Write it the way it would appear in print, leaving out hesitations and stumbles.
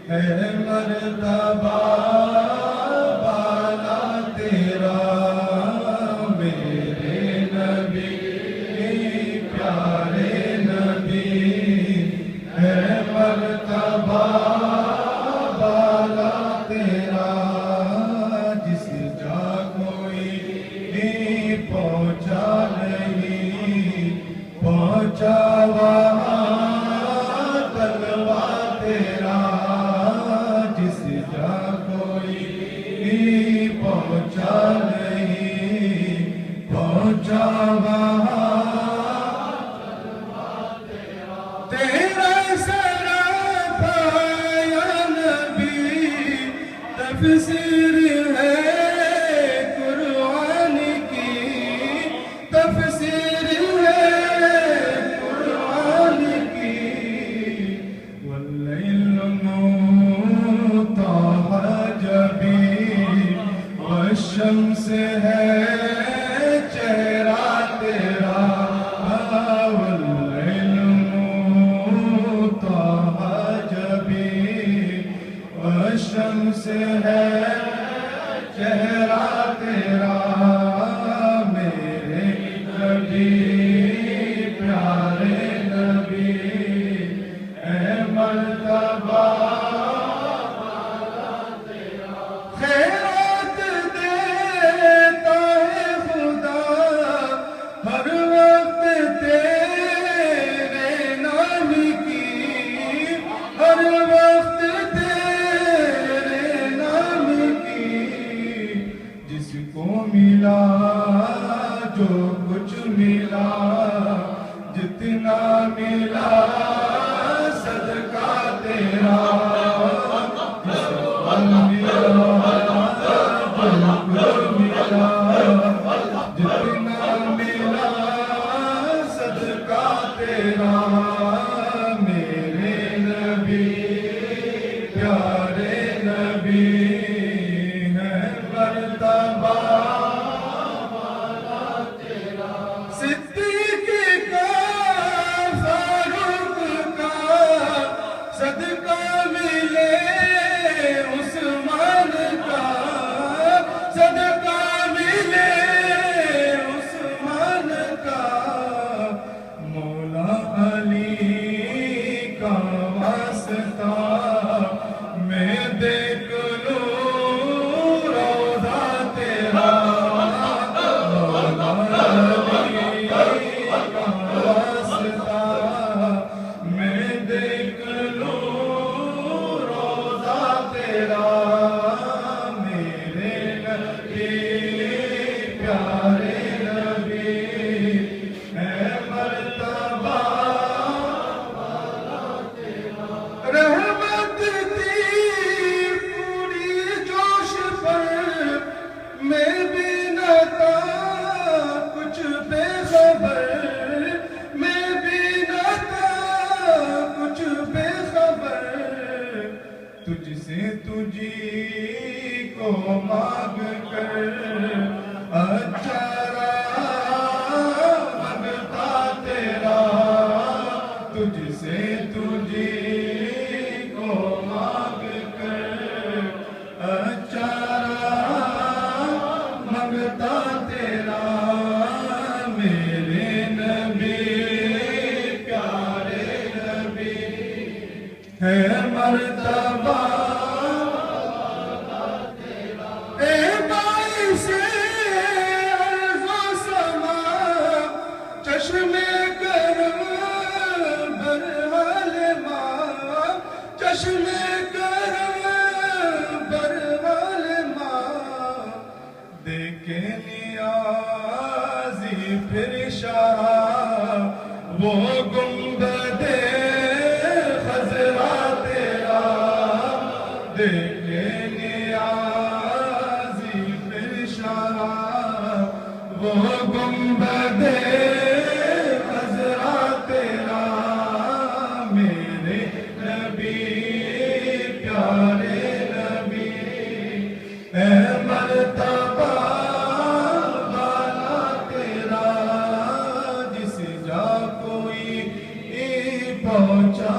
ہے مرتبہ بالا تیرا میرے نبی پیارے نبی ہے مرتبہ بالا تیرا جس جا کوئی پہنچا نہیں پہنچا وہاں تلوا تیرا جس جا کوئی پہنچا نہیں پہنچا وہاں تیرا سراپا یا نبی تفسیر ہے قرآن کی تفسیر ہے قرآن کی واللیل طه جبی والشمس ہے چہرہ تیرا واللیل طه جبی والشمس ہے چہرہ تیرا میرے نبی پیارے نبی اے مرتبہ خیرات دیتا ہے خدا ہر وقت تیرے نام کی ہر وقت تیرے نام کی جس کو ملا جو کچھ ملا جتنا ملا صدقہ تیرا جس کو ملا جتنا ملا صدقہ تیرا میرے نبی پیارے نبی ہے مرتبہ صدیق کا فاروق کا صدقہ ملے عثمان کا صدقہ ملے عثمان کا مولا علی کا واسطہ میں دیکھ لوں روضہ تیرا مولا علی کا واسطہ میں دیکھ لوں روضہ تیرا میرے نبی پیارے نبی ہے مرتبہ رحمت تھی پوری جوش پر میں بھی نہ تھا کچھ بے خبر میں بھی نہ تھا کچھ بے خبر تجھ سے تجھی کو مانگ کر اچھا منگتا تیرا تجھ سے تجھی کو مانگ کر اچھا منگتا تیرا میرے نبی پیارے نبی ہے مرتبہ اے باعث عرض و سما چشم کرم برحال ماں چشم کرم برحال ماں دیکھے نیازی پھر شاہ وہ گنبد خضرا تیرا دیکھے نیازی پھر شاہ وہ گنبد خضرا تیرا میرے نبی پیارے نبی اے مرتبہ بالا تیرا جس جا کوئی پہنچا